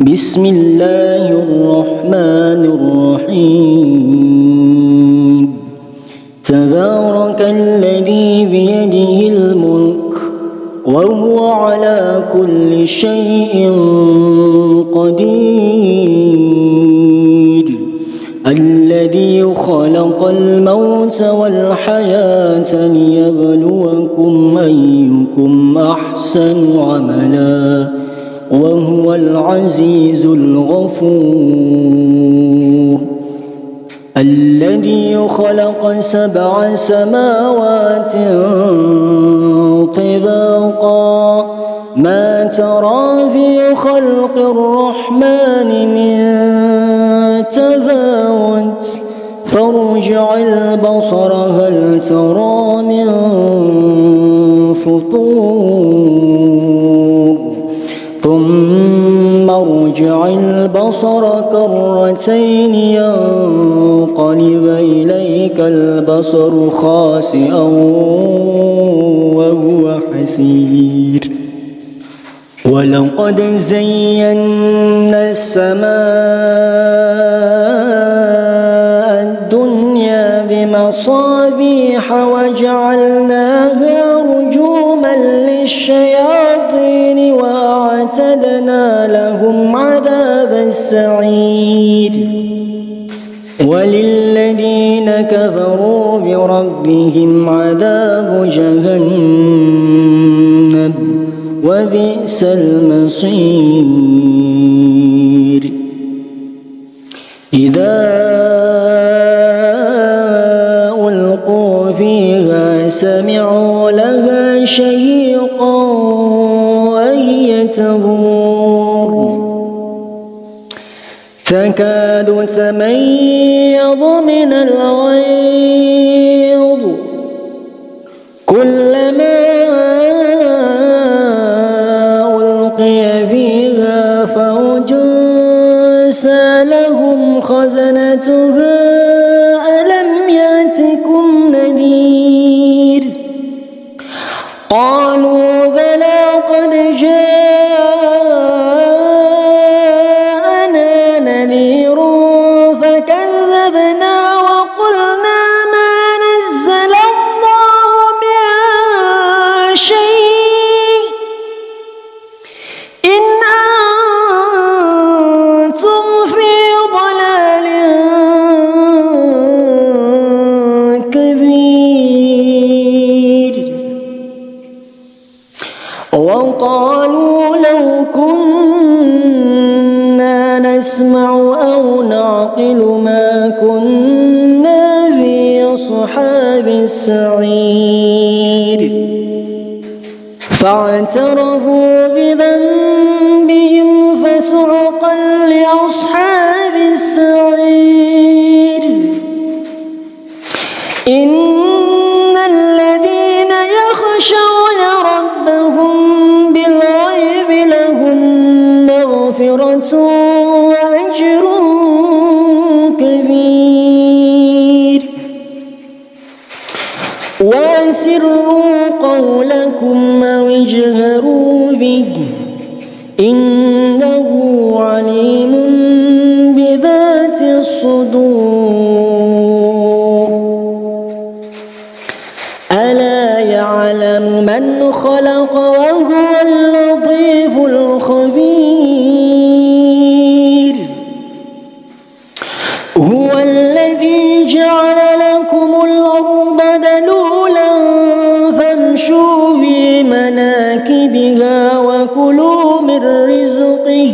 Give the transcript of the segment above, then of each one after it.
بسم الله الرحمن الرحيم. تبارك الذي بيده الملك وهو على كل شيء قدير. الذي خلق الموت والحياة ليبلوكم أيكم أحسن عملا وهو العزيز الغفور. الذي خلق 7 سماوات طباقا ما ترى في خلق الرحمن من تفاوت فارجع البصر هل ترى من فطور ثم ارجع البصر كرتين ينقلب إليك البصر خاسئا وهو حسير. ولقد زينا السماء الدنيا بمصابيح وجعلناها رجوما للشياطين وأعتدنا لهم عذاب السعير. وللذين كفروا بربهم عذاب جهنم وبئس المصير. إذا ألقوا فيها سمعوا لها شهيقا وهي تفور تكاد تميض من الغيظ كلما ألقي فيها فوج سألهم خزنتها ألم يأتكم نذير قالوا بلى قد جاءنا نذير فكذبنا وقلنا ما نزل الله من شيء إن أنتم في ضلال كبير. وقالوا لو كنا نسمع أو نعقل ما كنا في أصحاب السعير. فاعترفوا بذنبهم فسحقا لأصحاب السعير. إن الذين يخشون ربهم بالغيب لهم مغفرة وأجر كبير. وأسروا قولكم أو اجهروا به إنه عليم بذات الصدور. ألا يعلم من خلق وهو اللطيف الخبير. هو الذي جعل لكم الأرض ذلولا فامشوا في مناكبها وكلوا من رزقه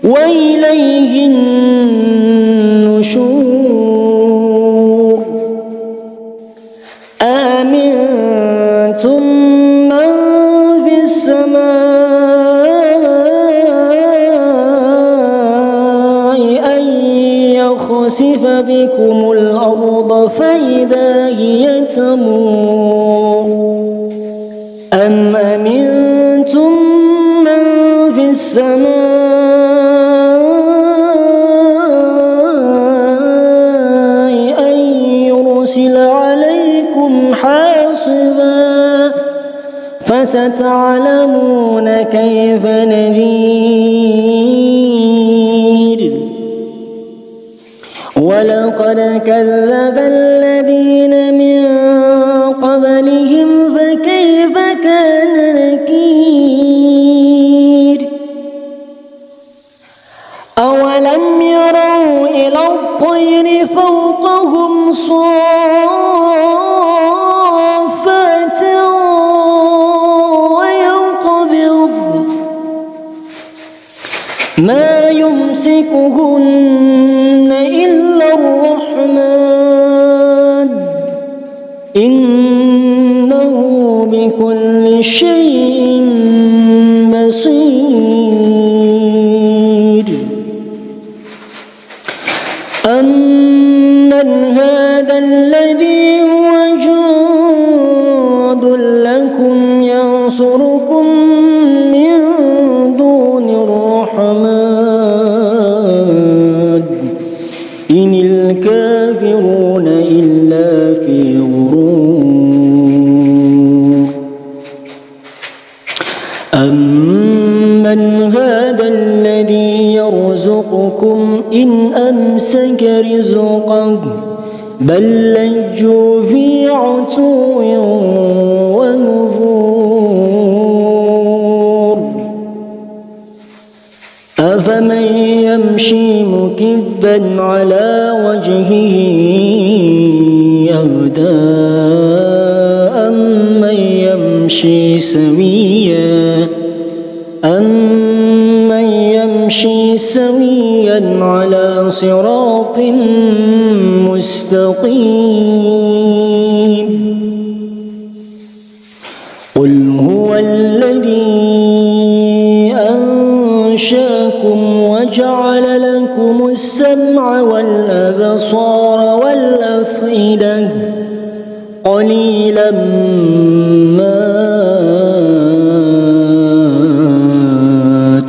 وإليه النشور. آمنتم من في السماء أن يخسف بكم الأرض فإذا هي تمور أم أمنتم من في السماء أن يرسل عليكم حاصبا فستعلمون كيف نذير. ولقد كذب الذين من قبلهم فكيف كان نكير أولم يروا إلى الطير فوقهم صافات ويقبض ما يمسكهن إلا الرحمن إنه بكل شيء بصير أمن هذا الذي هو جند لكم ينصركم من دون الرحمن إن الكافرون إلا في غرور أمن هذا الذي يرزقكم إن أمسك رزقه بل لجوا في عتو ونفور أفمن يمشي مكبا على وجهه أهدى أمن يمشي سويا على صراط مستقيم قل هو الذي أنشاكم وجعل لكم السمع والأبصار والأفئدة قليلا ما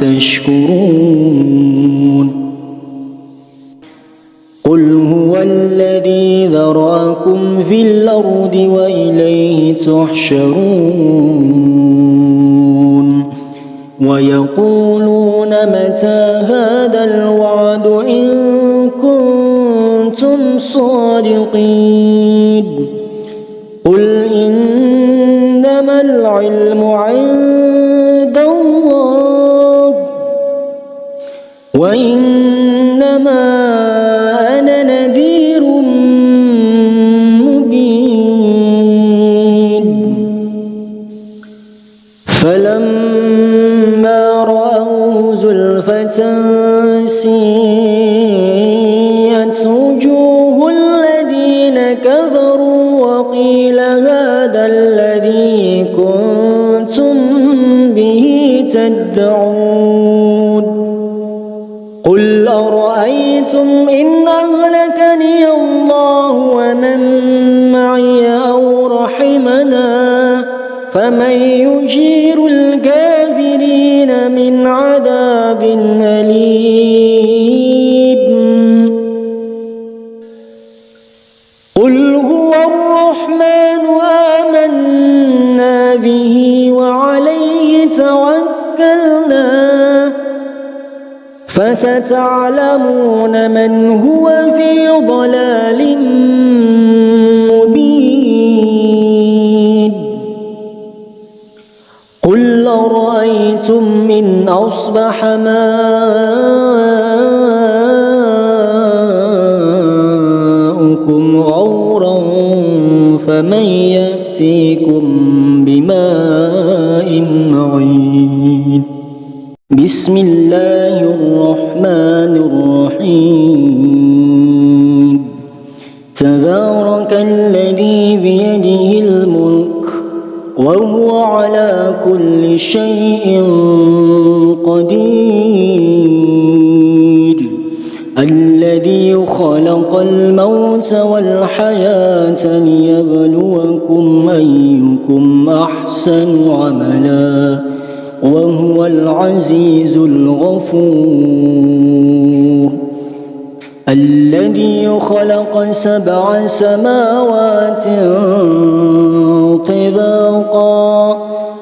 تشكرون قل هو الذي ذرأكم في الأرض وإليه تحشرون ويقولون متى هذا الوعد إن كنتم صادقين قل إنما العلم عند الله وإنما أنا نذير مبين فلما رأوه زلفة سيئت وجوه الذين كفروا وقيل هذا الذي كنتم به تدعون قل أرأيتم إن أهلكني الله ومن معي أو رحمنا فمن يجير الكافرين من عذاب أليم قل هو الرحمن آمنا به وعليه توكلنا فستعلمون من هو في ضلال مبين قل أرأيتم إن أصبح ماؤكم غورا فمن يأتيكم بماء معين بسم الله الرحمن الرحيم تبارك الذي بيده الملك وهو على كل شيء قدير الذي خلق الموت والحياة ليبلوكم أيكم أحسن عملا وهو العزيز الغفور الذي خلق 7 سماوات طباقا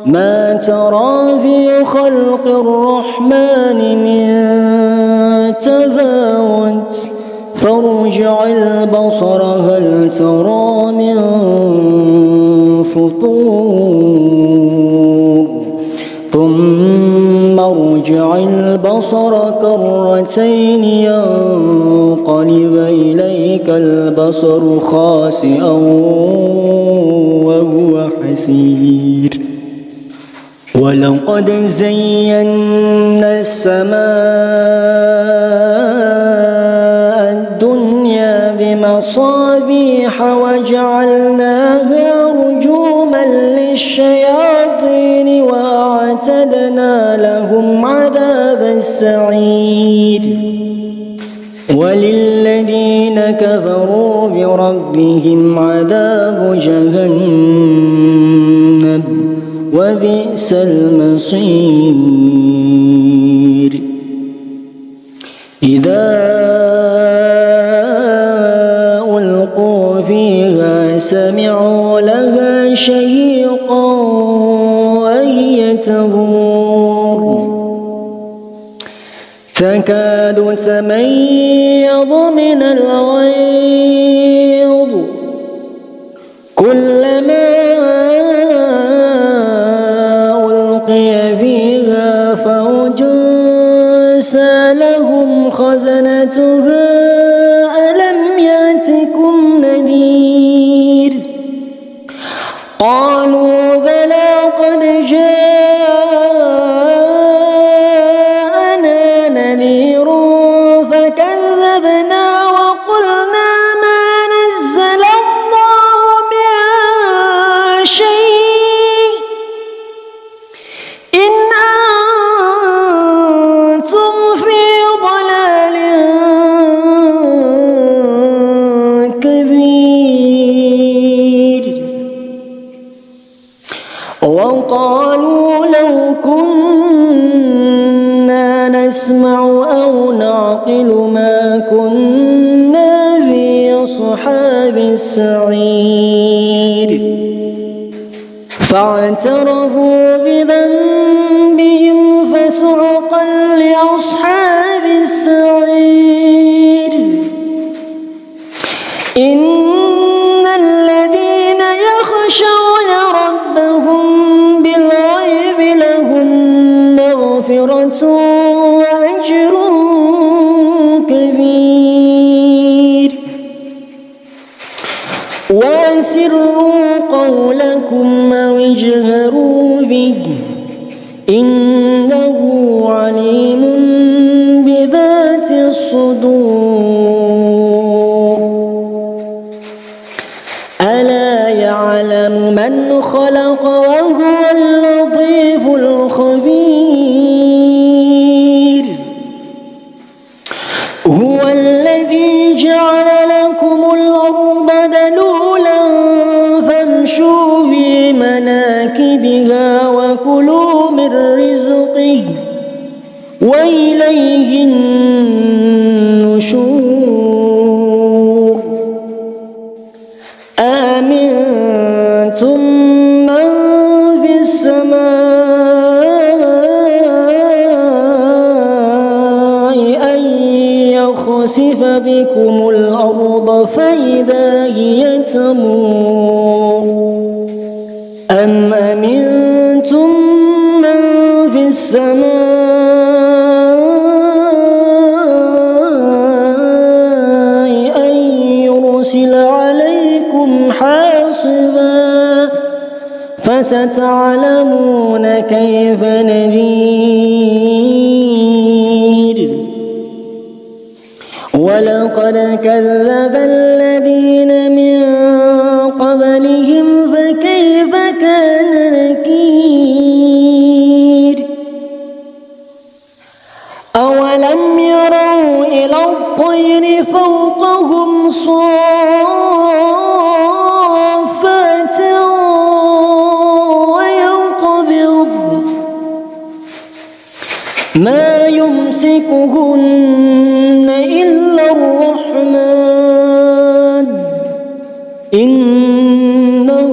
ما ترى في خلق الرحمن من تفاوت فارجع البصر هل ترى من فطور ثم ارجع البصر كرتين ينقلب إليك البصر خاسئا وهو حسير ولقد زينا السماء الدنيا بمصابيح وجعلناها رجوما للشياطين وأعتدنا لهم عذاب السعير وللذين كفروا بربهم عذاب جهنم وبئس المصير إذا ألقوا فيها سمعوا لها شهيقا وهي تفور تكاد تميض من الغيظ كلما ألقي فيها فوج سألهم خزنتها ألم يأتكم نذير قالوا بلى قد جاءنا نذير فكذبنا وقلنا ما نزل الله من شيء إن أنتم في ضلال كبير وقالوا لو كنا نسمع أو نعقل ما كنا في أصحاب السعير فاعترفوا بذنبهم فسحقا لأصحاب السعير إن الذين يخشون ربهم بالغيب لهم مغفرة وأجر كبير وأسروا قولكم أو اجهروا به إنه عليم بذات الصدور ألا يعلم من خلق وهو اللطيف الخبير هو الذي جعل لكم الأرض ذلولا فامشوا في مناكبها وكلوا من رزقه وإليه النشور آمنتم من في السماء أن يخسف بكم الأرض فإذا هي تمور أم أمنتم من في السماء أن يرسل عليكم حاصبا فستعلمون كيف نذير ولقد كذب الذين من قبلهم فكيف كان نكير أولم يروا إلى الطير فوقهم صافات ويقبض ما يمسكهن إلا الرحمن إنه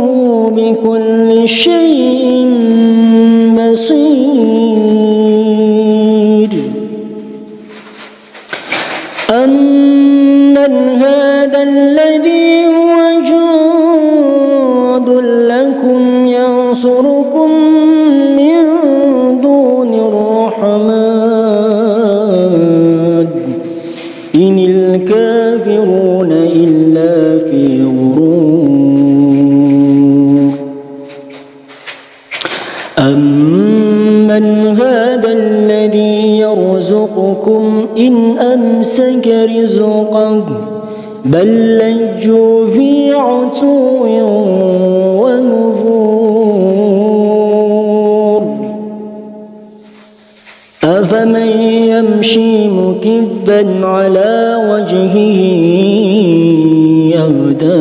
بكل شيء بصير أمن أمن هذا الذي هو جند لكم ينصركم من دون الرحمن إن الكافرون إلا في غرور أمن هذا الذي يرزقكم إن أمسك رزقه بل لجوا في عتو ونفور أفمن يمشي مكبا على وجهه أهدى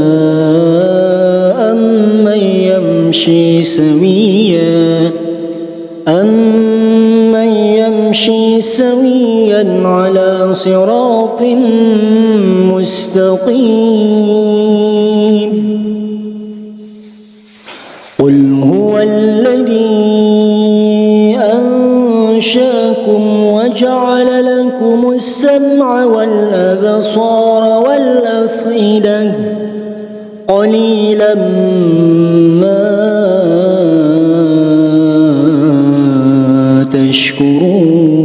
أمن يمشي سويا على صراط مستقيم قل هو الذي أنشاكم وجعل لكم السمع والأبصار والأفئدة قليلا ما تشكرون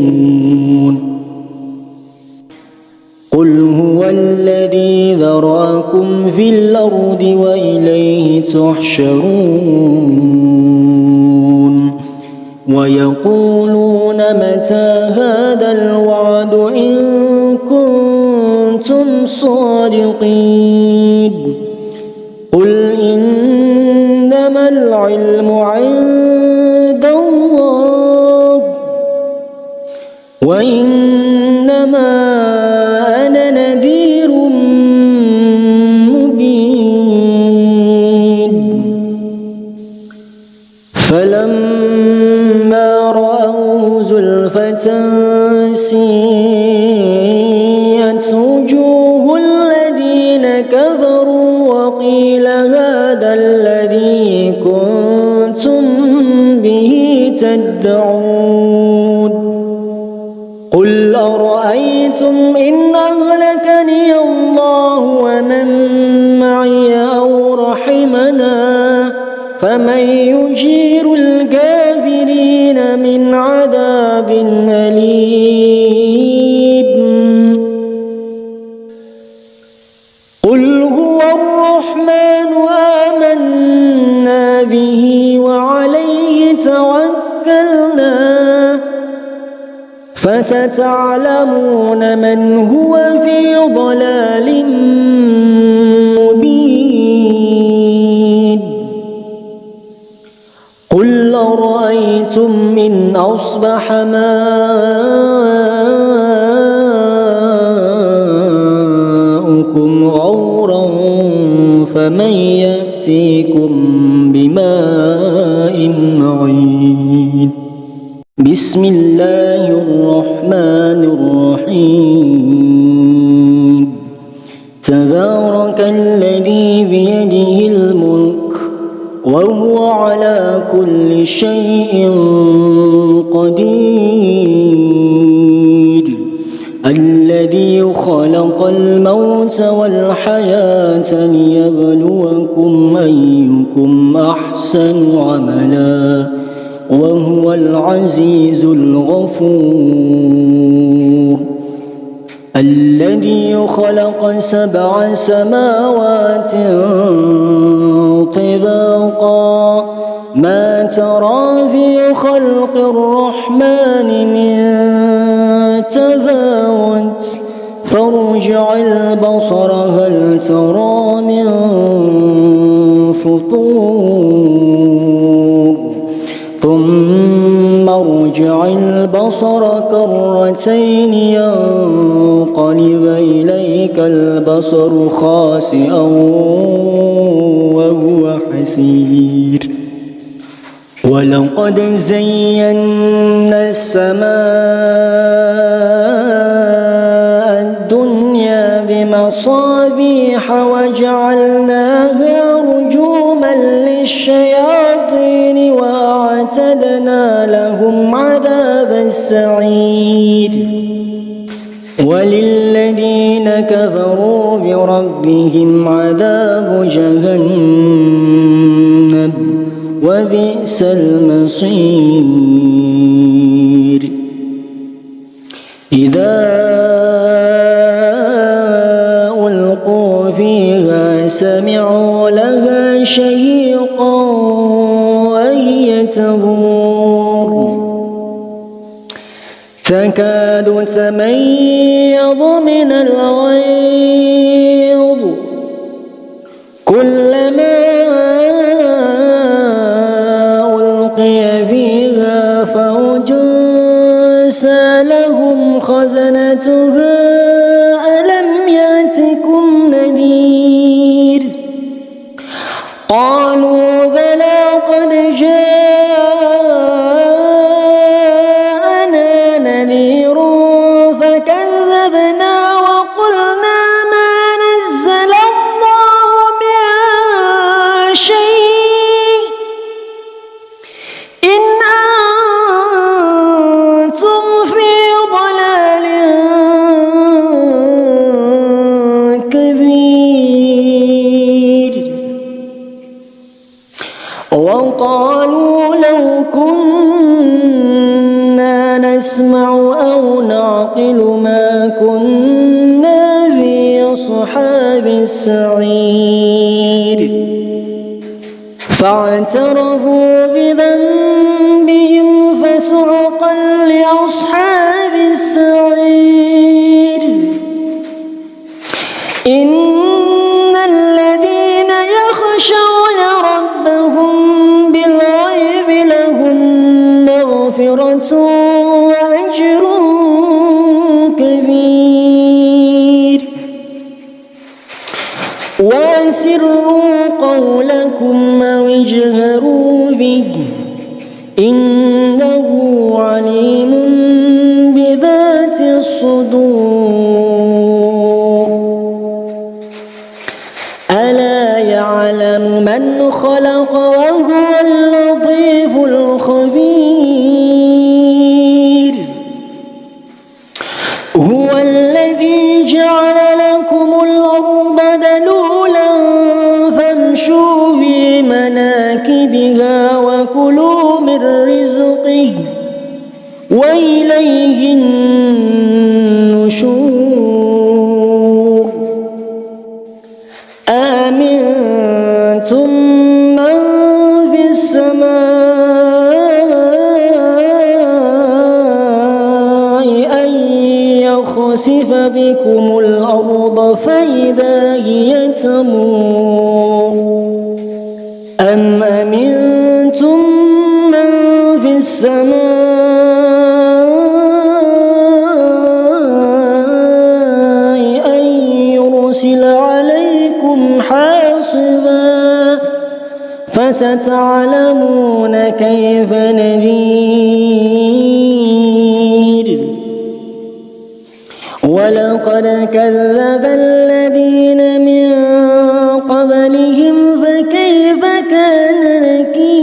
قل هو الذي ذراكم في الأرض وإليه تحشرون ويقولون متى هذا الوعد إن كنتم صادقين قل إنما العلم عند الله وإنما أنا نذير مبين فلما رأوا زلفة سيئت وجوه الذين كفروا وقيل هذا الذي كنتم به تدعون قل أرأيتم إن أهلكني الله ومن معي أو رحمنا فمن يجير الكافرين من عذاب أليم قل هو الرحمن آمنا به وعليه توكلنا فستعلمون من هو في ضلال مبين قل أرأيتم إن أصبح ماؤكم غورا فمن يأتيكم بماء معين بسم الله الرحمن الرحيم تبارك الذي بيده الملك وهو على كل شيء قدير الذي خلق الموت والحياة ليبلوكم أيكم أحسن عملا وهو العزيز الغفور الذي خلق 7 سماوات طباقا ما ترى في خلق الرحمن من تفاوت فارجع البصر هل ترى من فطور ثم ارجع البصر كرتين ينقلب إليك البصر خاسئا وهو حسير ولقد زينا السماء الدنيا بمصابيح وجعلناها رجوما للشياطين وأعتدنا لهم عذاب السعير وللذين كفروا ربهم عذاب جهنم وبئس المصير إذا ألقوا فيها سمعوا لها شهيقا وهي تفور تكاد تميض من الغيظ كلما ألقي فيها فوج سألهم خزنتها ألم يأتكم نذير قالوا بلى قد جاءنا نذير فكذبنا وقلنا ما نزل الله من شيء إن أنتم في ضلال كبير وقالوا لو كنا نسمع أو نعقل ما كنا في أصحاب السعير فاعترفوا بذنبهم فسحقا لأصحاب السعير إن الذين يخشون ربهم بالغيب لهم مغفرة وأجر كبير وأسروا قولكم أو اجهروا به إنه عليم بذات الصدور ألا يعلم من خلق وهو اللطيف الخبير هو الذي جعل لكم الأرض ذلولا فامشوا في مناكبها وكلوا من رزقه وإليه النشور آمنتم من في السماء أن يخسف بكم الأرض فإذا هي تمور أم أمنتم من في السماء أن يرسل عليكم حاصبا فستعلمون كيف نذير ولقد كذب الذين من قبلهم فكيف كان نكير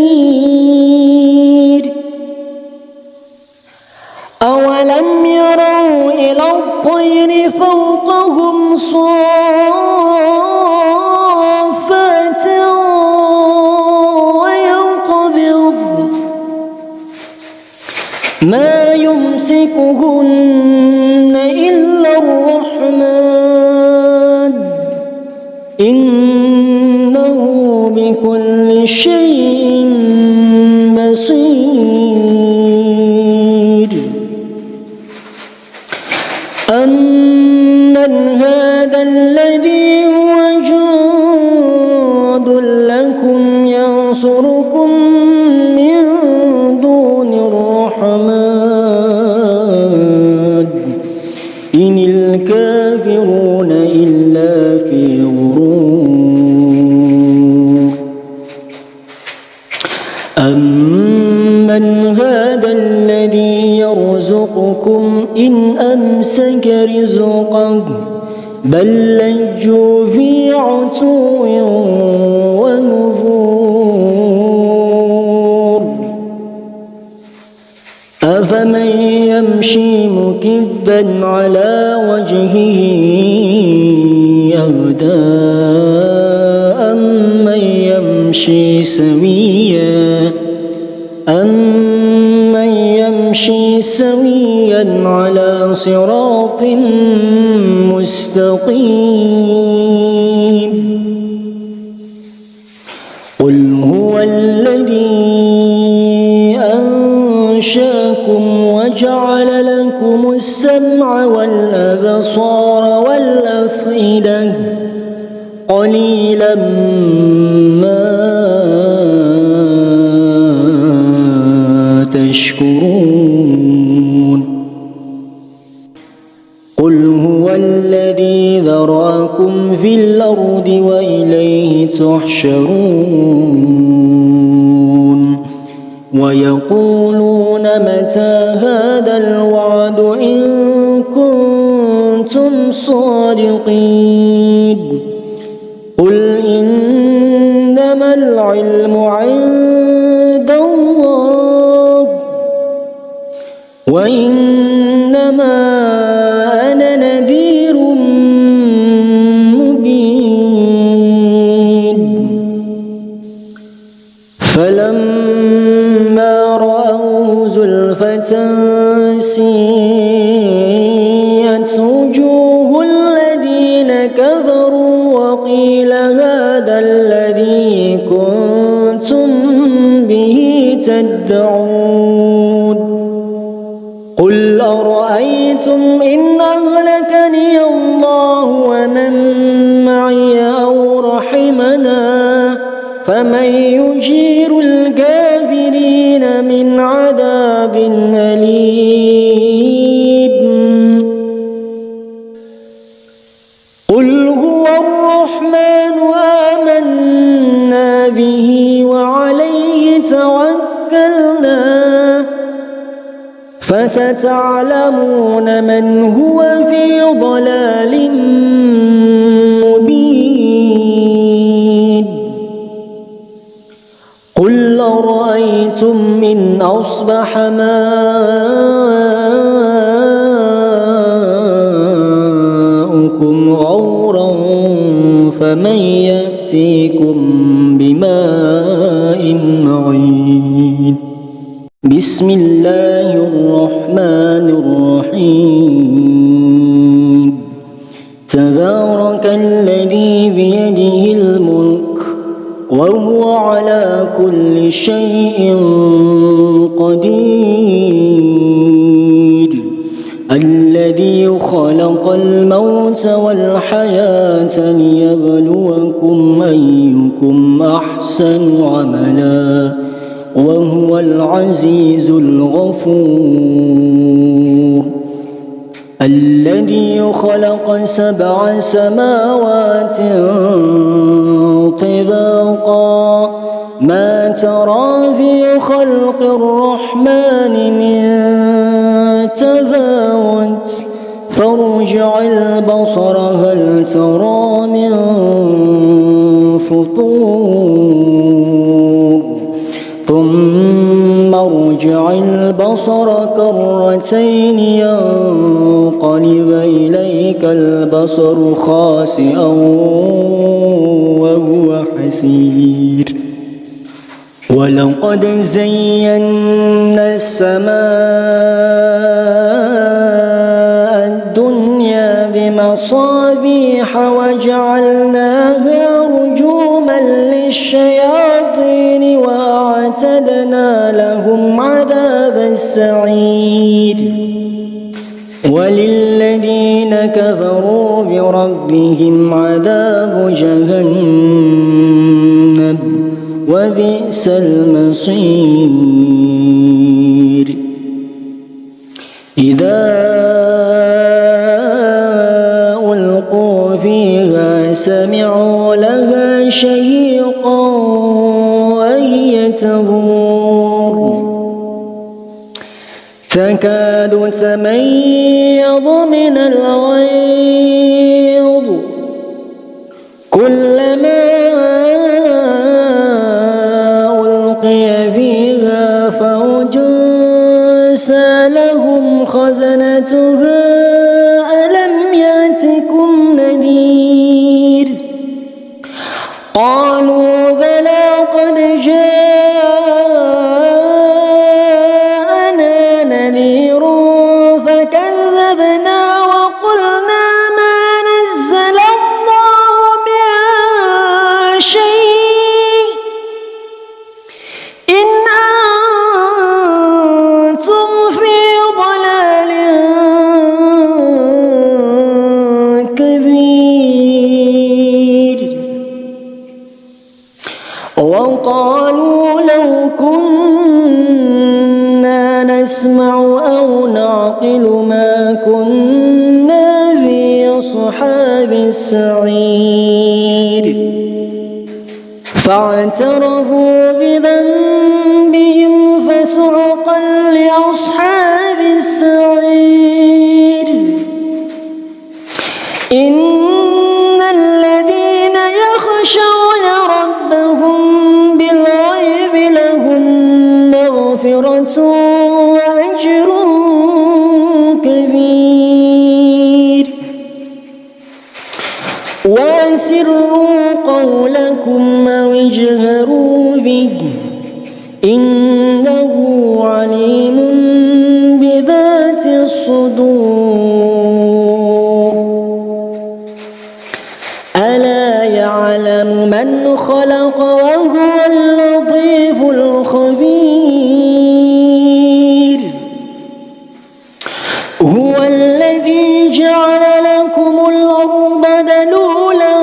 أولم يروا إلى الطير فوقهم صافات ويقبض ما يمسكهن إلا الرحمن إنه بكل شيء بصير أمن هذا الذي هو جند لكم ينصركم من دون الرحمن إن الكافرون إلا في غرور أمن هذا الذي يرزقكم إن أمسك رزقه بل لجوا في عتو ونفور أفمن يمشي مكبا على وجهه أهدى أمن يمشي سويا على صراط مستقيم قل هو الذي أنشاكم وجعل لكم السمع والأبصار والأفئدة قليلا ما تشكرون قل هو الذي ذرأكم في الأرض وإليه تحشرون ويقولون متى هذا الوعد إن كنتم صادقين قل إنما العلم عند الله وإنما أنا نذير مبين فلما رأوه زلفة سيئت وجوه الذين كفروا وقيل هذا الذي كنتم به تدعون قل أرأيتم إن أهلكني الله ومن معي أو رحمنا فمن يجير الكافرين من عذاب أليم قل هو الرحمن آمنا به وعليه توكلنا فستعلمون من هو في ضلال مبين قل أرأيتم إن أصبح ماؤكم غورا فمن يأتيكم بماء معين بسم الله الرحمن الرحيم تبارك الذي بيده الملك وهو على كل شيء قدير الذي خلق الموت والحياة ليبلوكم أيكم أحسن عملا وهو العزيز الغفور الذي خلق 7 سماوات طباقا ما ترى في خلق الرحمن من تفاوت فارجع البصر هل ترى من فطور ثم ارجع البصر كرتين ينقلب إليك البصر خاسئا وهو حسير ولقد زينا السماء الدنيا بمصابيح وجعلناها رجوما للشياطين وأعتدنا لهم عذاب السعير وللذين كفروا بربهم عذاب جهنم وبئس المصير إذا ألقوا فيها سمعوا لها شهيقا وهي تفور تكاد تميض من الغيظ كلما ألقي فيها فوج سألهم خزنتها ألم يأتكم نذير أصحاب السعير فاعترفوا بذنبهم فسحقا لأصحاب السعير إن الذين يخشون ربهم بالغيب لهم مغفرة وأجر كبير وأسروا قولكم أو اجهروا به إنه عليم بذات الصدور ألا يعلم من خلق وهو اللطيف الخبير هو الذي جعل لكم الأرض ذلولا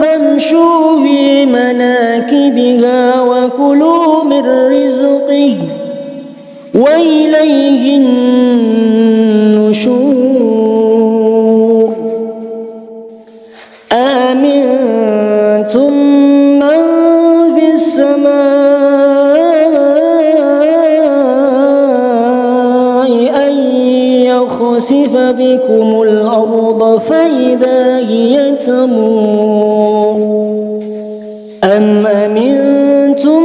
فامشوا في مناكبها وكلوا من رزقه وإليه النشور آمنتم من في السماء أن يخسف بكم الأرض فإذا هي تمور أم أمنتم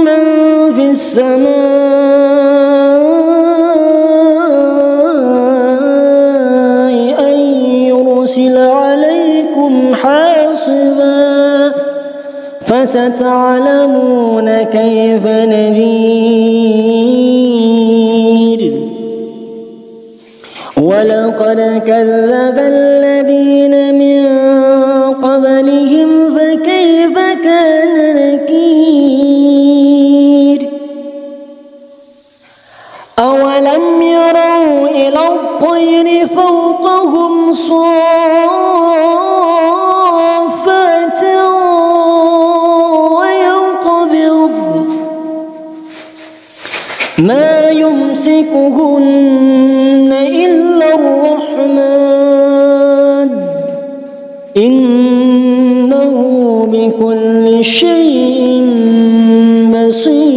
من في السماء أن يرسل عليكم حاصبا فستعلمون كيف نذير ولقد كذب الذين من قبلهم فكيف كان نكير أولم يروا إلى الطير فوقهم صافات ويقبض ما يمسكهن إلا الرحمن إنه بكل شيء بصير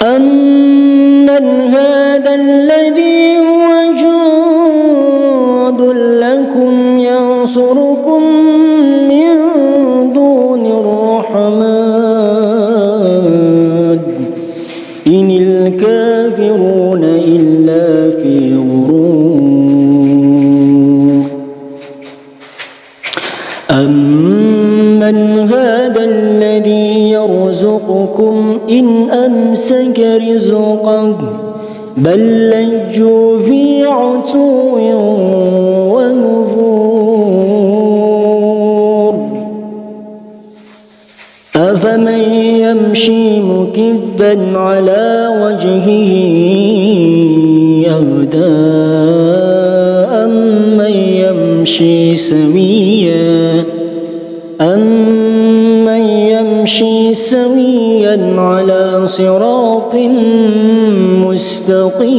أمن هذا الذي هو جند لكم ينصركم من دون الرحمن إن الكافرون إلا في غرور أمن هذا الذي يرزقكم إن أمسك رزقه بل لجوا في عتو ونفور أفمن يمشي مكبا على وجهه أهدى أمن يمشي سويا على صراط مستقيم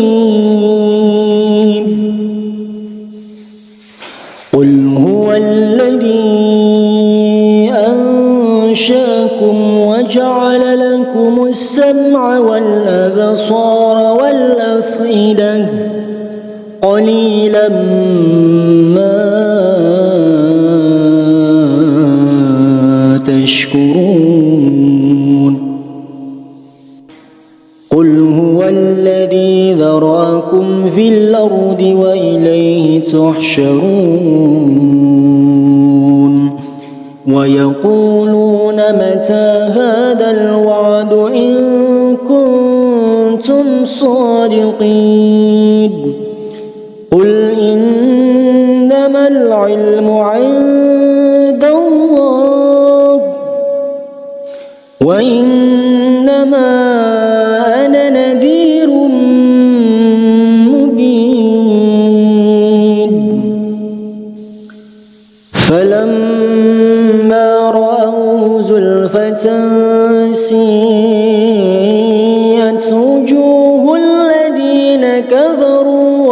قل هو الذي أنشأكم وجعل لكم السمع والأبصار والأفئدة قليلا ما تشكرون قل هو الذي ذرأكم في الأرض وإليه تحشرون ويقولون متى هذا الوعد إن كنتم صادقين قل إنما العلم عند الله وإنما أنا نذير مبين فلما رأوه زلفة سيئت وجوه الذين كفروا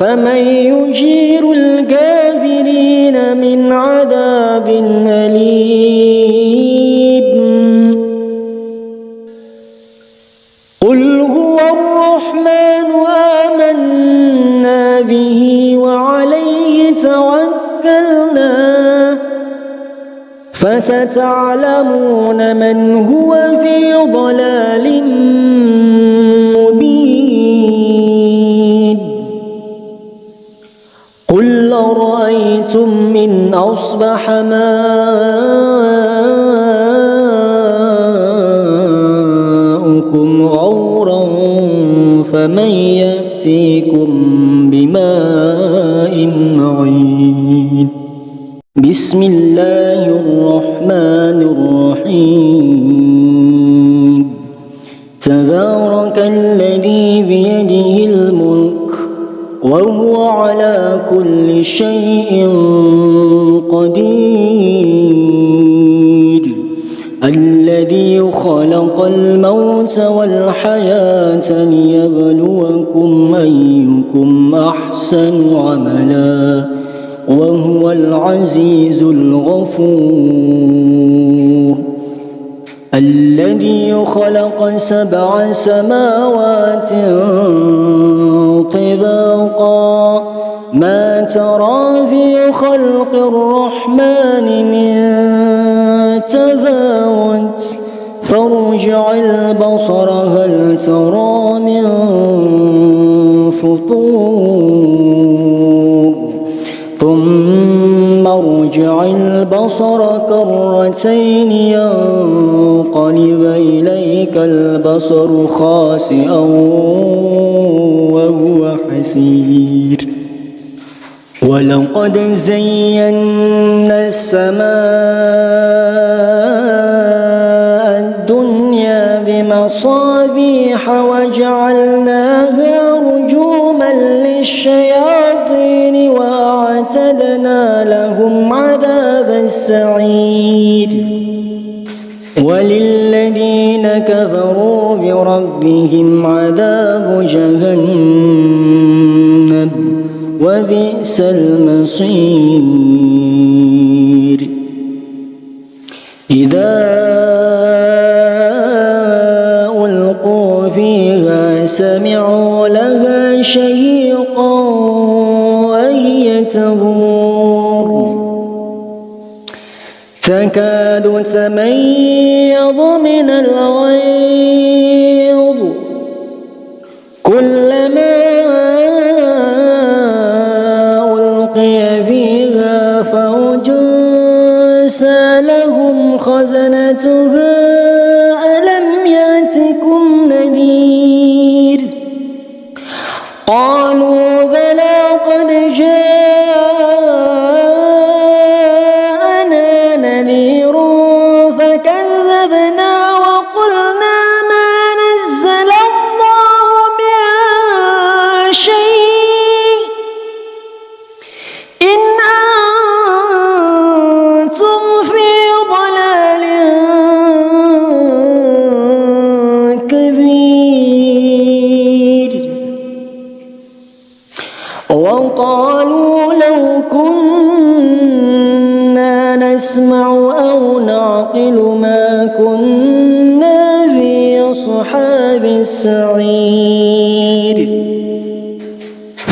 فمن يجير الكافرين من عذاب أليم قل هو الرحمن آمنا به وعليه توكلنا فستعلمون من هو في ضلال مبين قل أرأيتم إن أصبح ماؤكم غورا فمن يأتيكم بماء معين بسم الله الرحمن الرحيم تبارك الذي بيده الملك وهو على كل شيء قدير الذي خلق الموت والحياة ليبلوكم أيكم أحسن عملا وهو العزيز الغفور الذي خلق 7 سماوات طباقا ما ترى في خلق الرحمن من تفاوت فارجع البصر هل ترى من فطور ثم ارجع البصر كرتين ينقلب إليك البصر خاسئا وهو حسير ولقد زينا السماء الدنيا بمصابيح وجعلناها رجوما للشياطين وأعتدنا لهم عذاب السعير وللذين كفروا بربهم عذاب جهنم وبئس المصير إذا ألقوا فيها سمعوا لها شهيقا وهي تفور تكاد تميض من الغيظ كلما ألقي فيها فوج سألهم خزنتها ألم يأتكم نذير قالوا بلى قد جاءنا نذير فكذبنا وقلنا ما نزل الله من شيء إن أنتم في ضلال كبير وقالوا لو كنا نسمع أو نعقل ما كنا في أصحاب السعير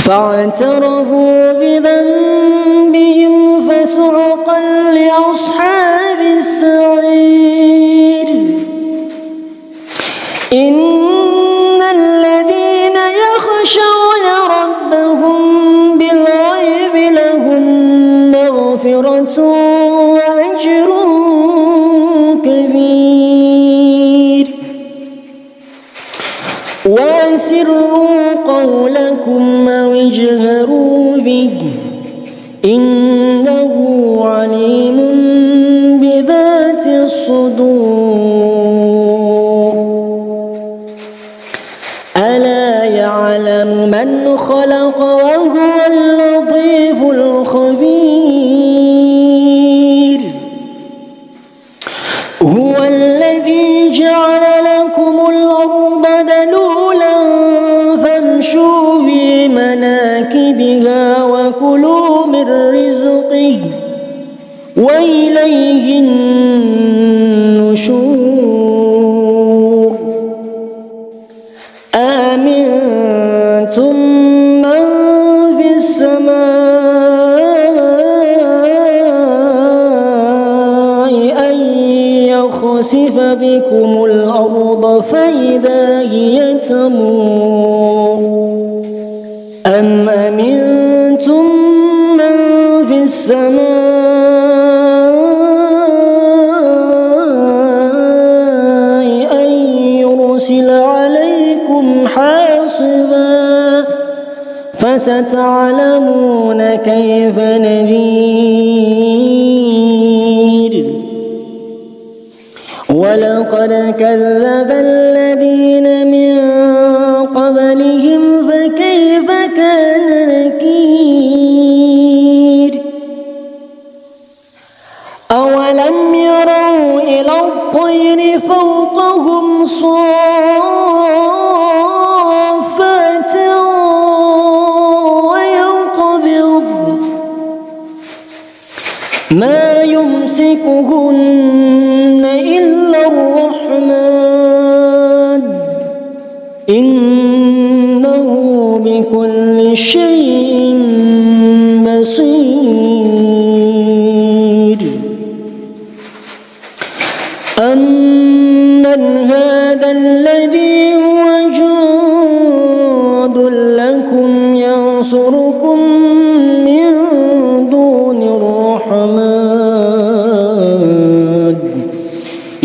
فاعترفوا بذنبهم فسحقا لأصحاب السعير إن الذين يخشون ربهم بالغيب لهم مغفرة وأجر كبير وأسروا قولكم أو اجهروا به إنه عليم بذات الصدور ألا يعلم من خلق وهو اللطيف الخبير هو الذي جعل لكم الأرض ذلولا فامشوا في مناكبها بها وكلوا من رزقه وإليه النشور أأمنتم من في السماء أن يخسف بكم الأرض فإذا هي تمور أم أمنتم من في السماء أن يرسل عليكم حاصبا فستعلمون كيف نذير ولقد كذب الذين من قبلهم فكيف كان نكير أولم يروا إلى الطير فوقهم صافات ويقبضن ما يمسكهن إلا الرحمن إنه بكل شيء بصير أمن هذا الذي هو جند لكم ينصركم من دون الرحمن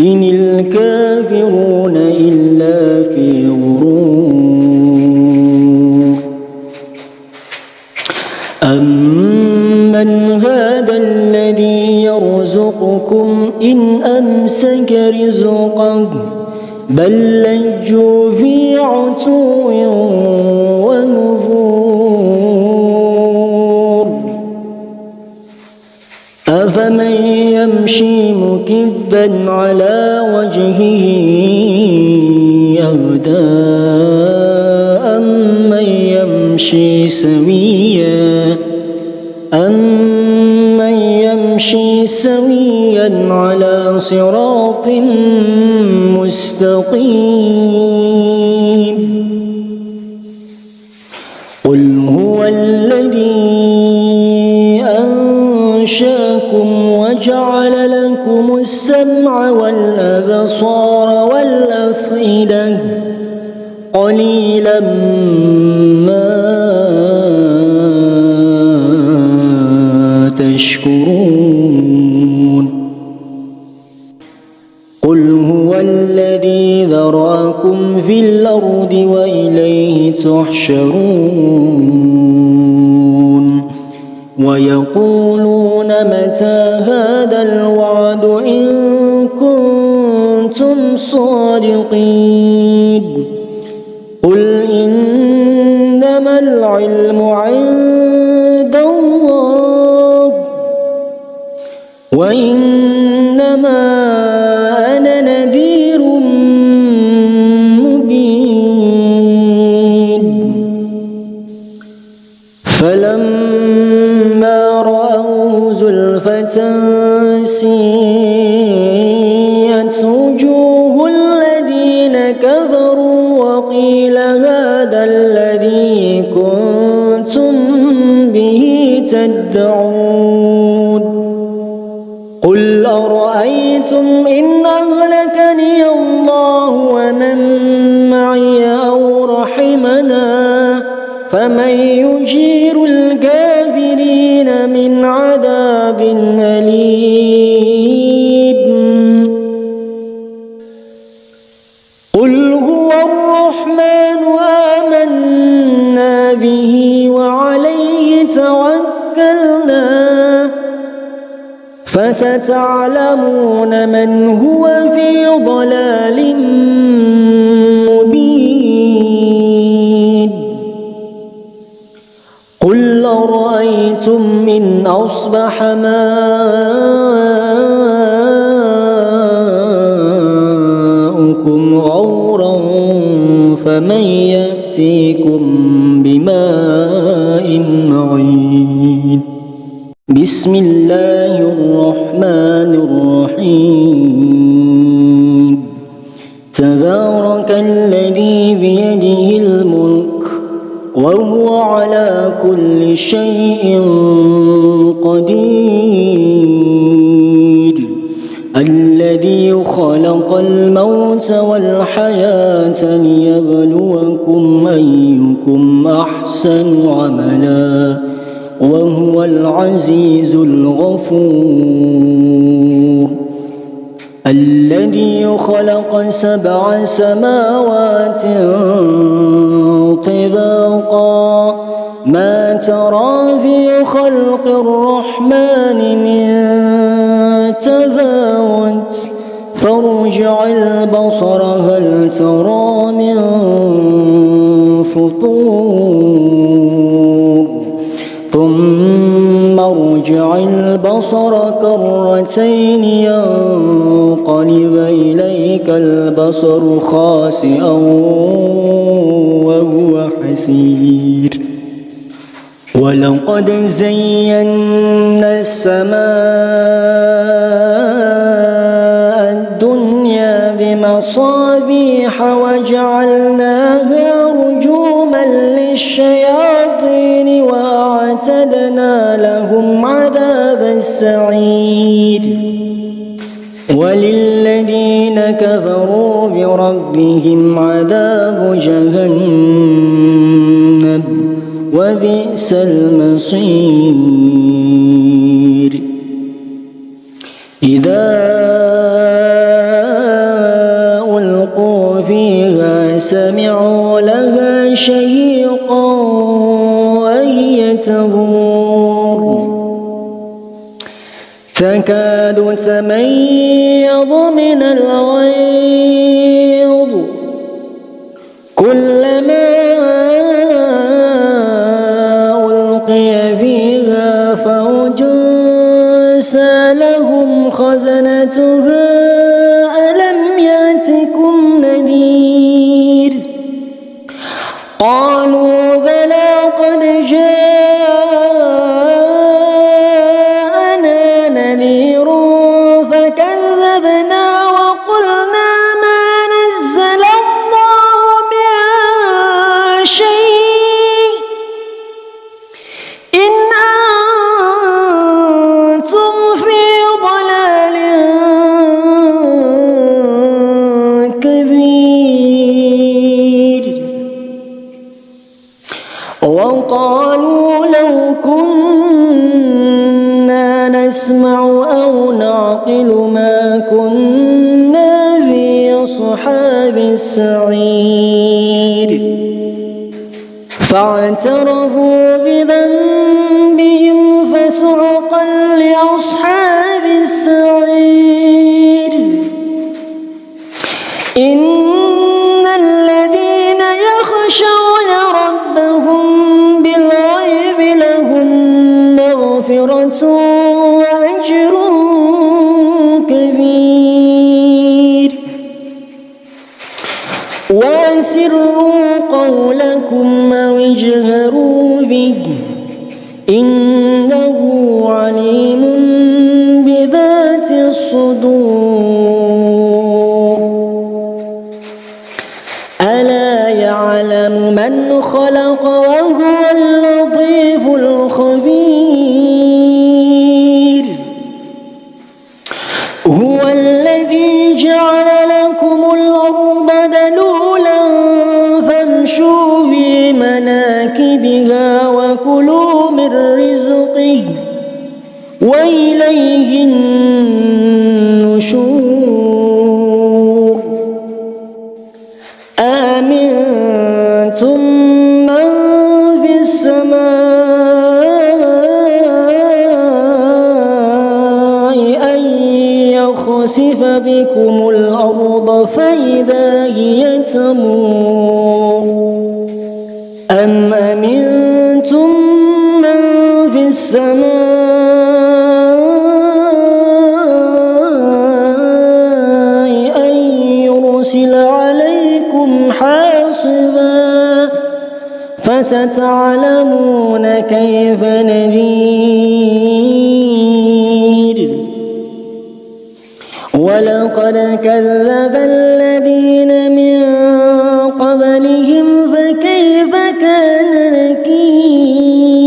إن الكافرون إلا في غرور أمن هذا الذي يرزقكم إن أمسك رزقه بل لجوا في عتو ونفور أفمن يمشي مكبا على وجهه أهدى أمن يمشي سويا على صراط مستقيم قل هو الذي أنشاكم وجعل لكم السمع والأبصار والأفئدة قليلا ما تشكرون قل هو الذي ذرأكم في الأرض وإليه تحشرون ويقولون متى هذا الوعد إن كنتم صادقين قل إنما العلم عند الله وإنما أنا نذير مبين فلما رأوا زلفة سيئت وجوه الذين كفروا وقيل هذا الذي كنتم به تدعون قل أرأيتم إن أهلكني الله ومن معي أو رحمنا فمن يجير الكافرين من عذاب أليم قل هو الرحمن آمنا به وعليه توكلنا فستعلمون من هو في ضلال مبين قل أرأيتم إن أصبح ماؤكم غورا فمن يأتيكم بماء بسم الله الرحمن الرحيم تبارك الذي بيده الملك وهو على كل شيء قدير الذي خلق الموت والحياة ليبلوكم أيكم أحسن عملا وهو العزيز الغفور الذي خلق 7 سماوات طباقا ما ترى في خلق الرحمن من تفاوت فارجع البصر هل ترى من فطور ثم ارجع البصر كرتين ينقلب إليك البصر خاسئا وهو حسير ولقد زينا السماء الدنيا بمصابيح وجعلناها رجوما للشياطين وأعتدنا لهم عذاب السعير وللذين كفروا بربهم عذاب جهنم وبئس المصير إذا ألقوا فيها سمعوا لها شهيقا وهي تفور تكاد تميض من الغيظ كلما ألقي فيها فوج سألهم خزنتها ألم يأتكم نذير قالوا بلى قد جاءنا نذير فكذبنا وقلنا ما نزل الله من شيء إن أنتم في ضلال كبير وقالوا لو كنا نسمع أو نعقل ما كنا في أصحاب السعير فاعترفوا بذنبهم فسحقا لأصحاب السعير إن الذين يخشون ربهم بالغيب لهم مغفرة وأجر كبير وأسروا قولكم أو اجهروا به إنه عليم بذات الصدور ألا يعلم من خلق وهو اللطيف الخبير هو الذي جعل لكم الأرض ذلولا فامشوا في مناكبها وكلوا من رزقه وإليه النشور آمنتم من في السماء أن يخسف بكم الأرض فإذا هي تمور أم أمنتم من في السماء أن يرسل عليكم حاصبا فستعلمون كيف نذير ولقد كذب الذين من قبلهم فكيف كان نكير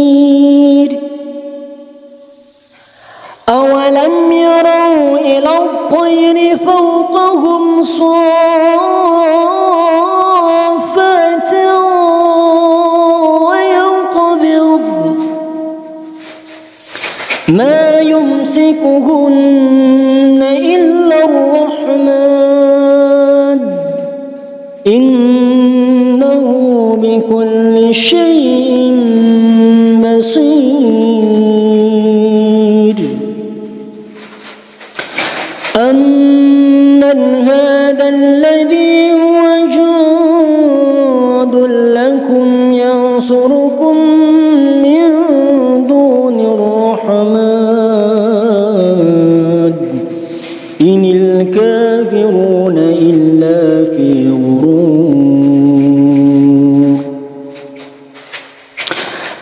أولم يروا إلى الطير فوقهم صافات ويقبضن ما يمسكهن إلا الرحمن إنه بكل شيء بصير أمن هذا الذي هو جند لكم ينصركم من دون الرحمن إن الكافرون إلا في غرور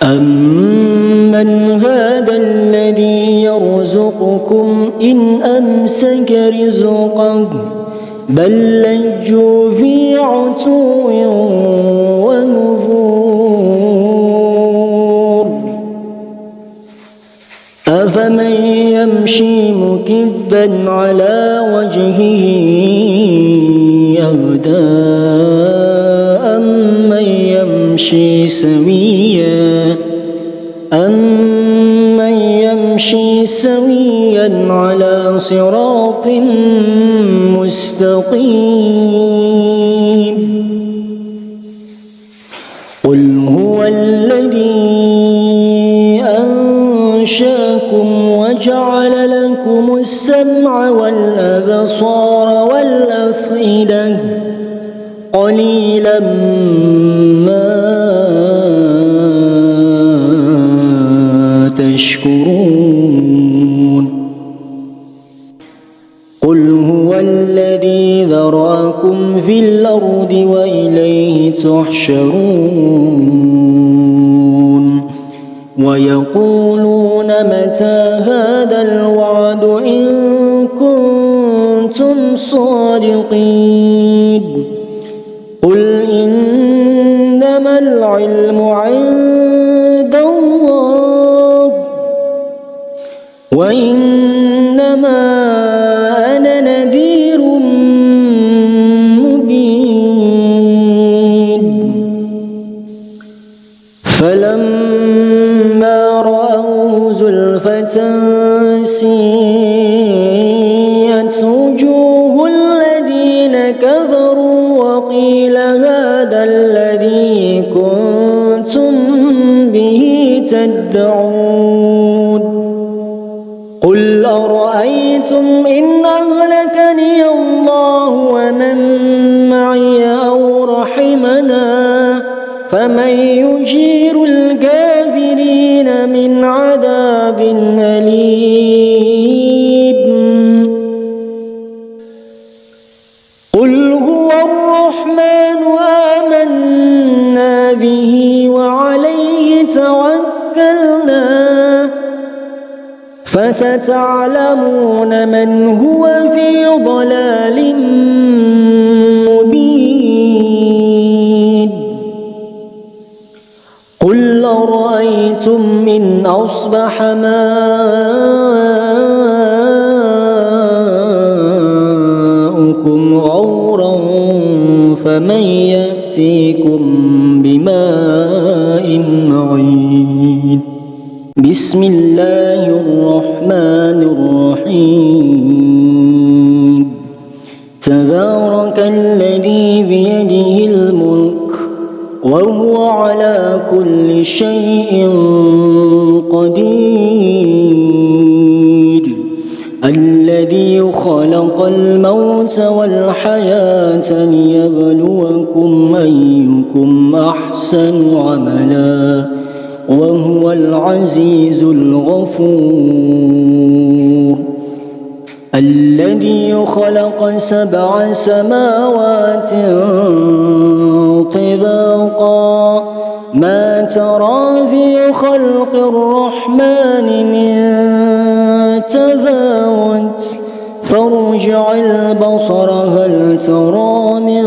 أمن هذا الذي يرزقكم إن أمسك رزقه بل لجوا في عتو ونفور أفمن يمشي مكبا على وجهه أهدى أمن يمشي سويا على صراط مستقيم قل هو الذي أنشأكم وجعل لكم السمع والأبصار والأفئدة قليلا ما تشكرون قل هو الذي ذرأكم في الأرض وإليه تحشرون ويقولون متى هذا الوعد إن كنتم صادقين قل إنما العلم عند الله وإنما أنا نذير مبين فلما رأوا زلفة سيئت وجوه الذين كفروا وقيل هذا الذي كنتم به تدعون قل أرأيتم إن أهلكني الله ومن معي أو رحمنا فمن يجير الكافرين من عذاب أليم قل هو الرحمن آمنا به وعليه توكلنا فستعلمون من هو في ضلال مبين قل أرأيتم إن أصبح ماؤكم غورا فمن يأتيكم بماء معين بسم الله الرحمن الرحيم تبارك الذي بيده الملك وهو على كل شيء قدير الذي خلق الموت والحياة ليبلوكم أيكم أحسن عملا وهو العزيز الغفور الذي خلق 7 سماوات طباقا ما ترى في خلق الرحمن من تفاوت فارجع ارجع البصر هل ترى من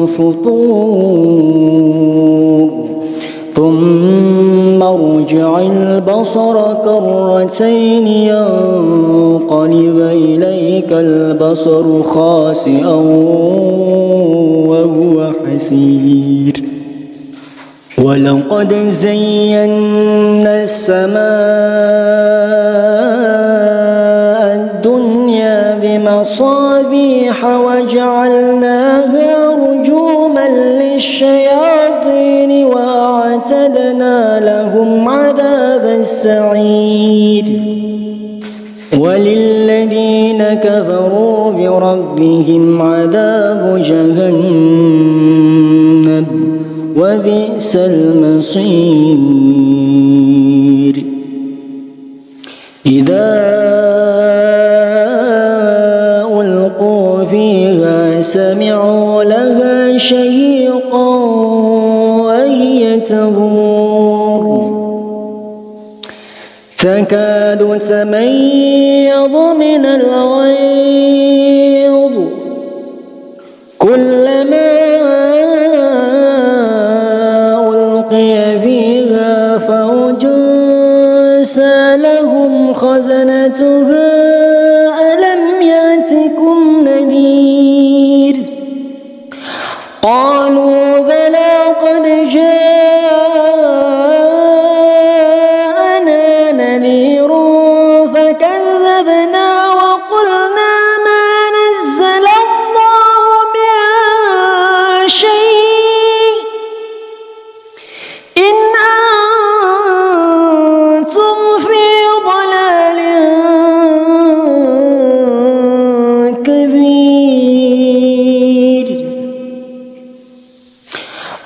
فطور ثم ارجع البصر كرتين ينقلب إليك البصر خاسئا وهو حسير ولقد زينا السماء الدنيا بمصابيح وجعلناها رجوما للشياطين وأعتدنا لهم عذاب السعير وللذين كفروا بربهم عذاب جهنم وبئس المصير إذا ألقوا فيها سمعوا لها شهيقا وهي تفور تكاد تميض من الغيظ كلما ألقي فيها فوج سألهم خزنتها ألم يأتكم نذير قالوا بلى قد جاءنا نذير فكذبنا وقلنا ما نزل الله من شيء إن أنتم في ضلال كبير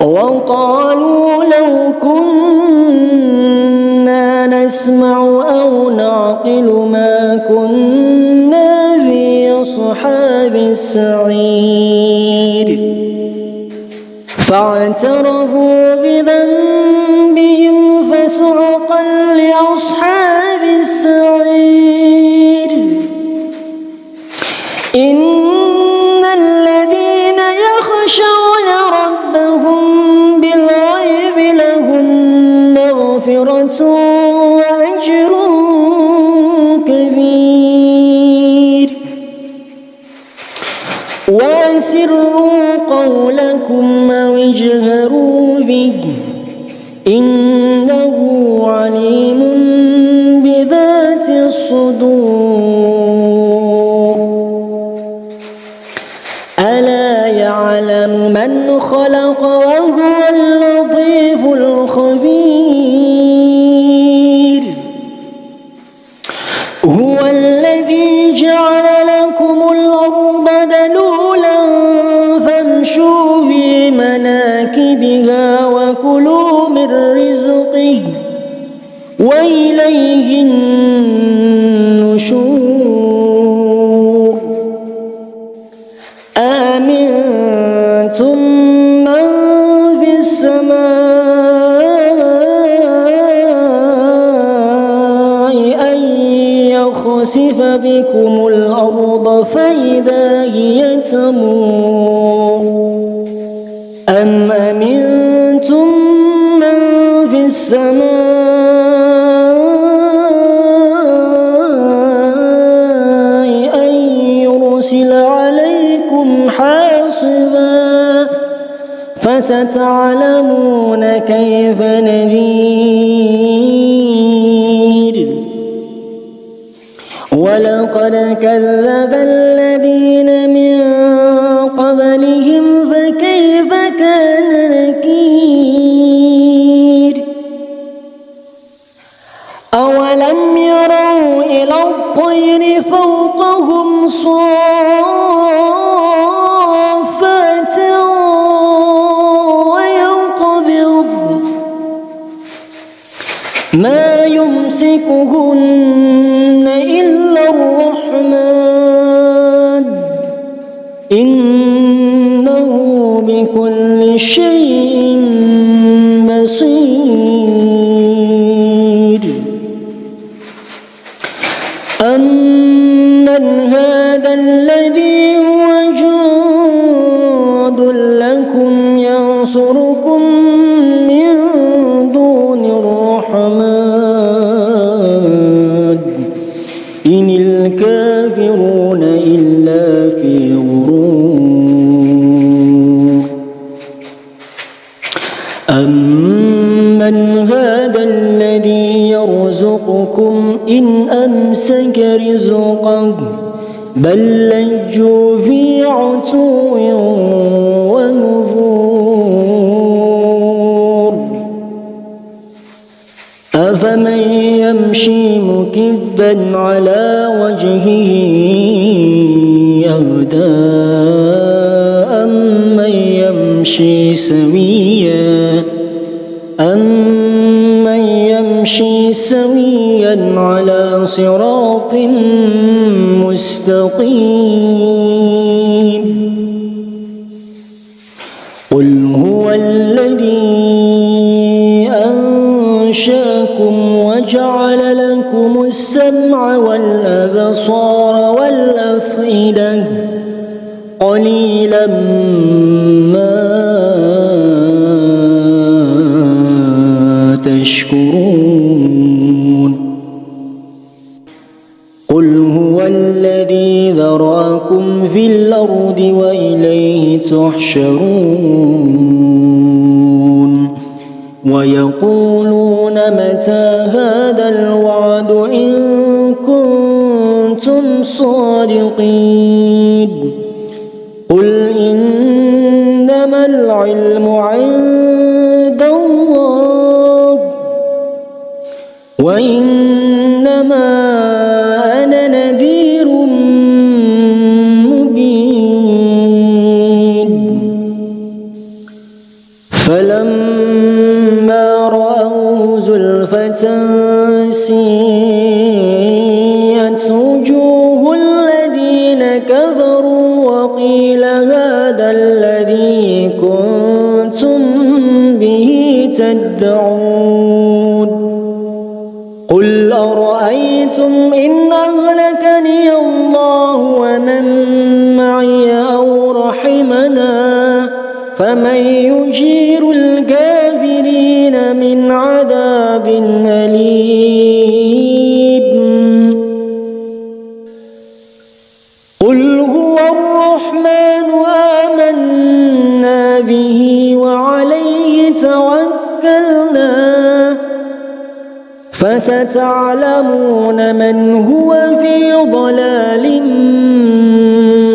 وقالوا لو كنا نسمع أو نعقل ما كنا في أصحاب السعير فاعترفوا بذنبهم فسحقا لأصحاب السعير إن الذين يخشون ربهم بالغيب لهم مغفرة وأجر كبير وأسروا قولكم أو اجهروا به إنه عليم بذات الصدور ألا يعلم من خلق وهو اللطيف الخبير هو الذي جعل لكم الأرض ذلولا فامشوا في مناكبها وكلوا من رزقه وإليه النشور آمنتم من في السماء أن يخسف بكم الأرض فإذا هي تمور أم أمنتم من في السماء أن يرسل عليكم حاصبا فستعلمون كيف نذير ولقد كذب الذين من قبلهم فكيف كان نكير أولم يروا إلى الطير فوقهم صافات ويقبض ما يمسكهن إلا الرحمن إنه بكل شيء بصير أمن لكم ينصركم من دون الرحمن إن الكافرون إلا في غرور أمن هذا الذي يرزقكم إن أمسك رزقه بل لجوا في عتو ونفور أفمن يمشي مكبا على وجهه أهدى أمن يمشي سويا على صراط مستقيم قل هو الذي أنشأكم وجعل لكم السمع والأبصار والأفئدة قليلا ما تشكرون قل هو الذي ذرأكم في الأرض وإليه تحشرون ويقولون متى هذا الوعد إن كنتم صادقين قل إنما العلم عند الله وإنما أنا نذير مبين فلما رأوه زلفة سيئت وجوه الذين كفروا وقيل هذا الذي كنتم به تدعون قل أرأيتم إن أهلكني الله ومن معي أو رحمنا فمن يجير الكافرين من عذاب أليم قل هو الرحمن آمنا به وعليه توكلنا فستعلمون من هو في ضلال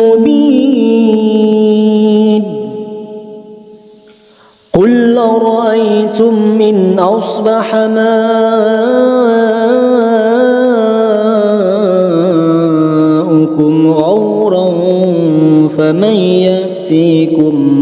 مبين قل أرأيتم إن أصبح ماؤكم غورا فمن يأتيكم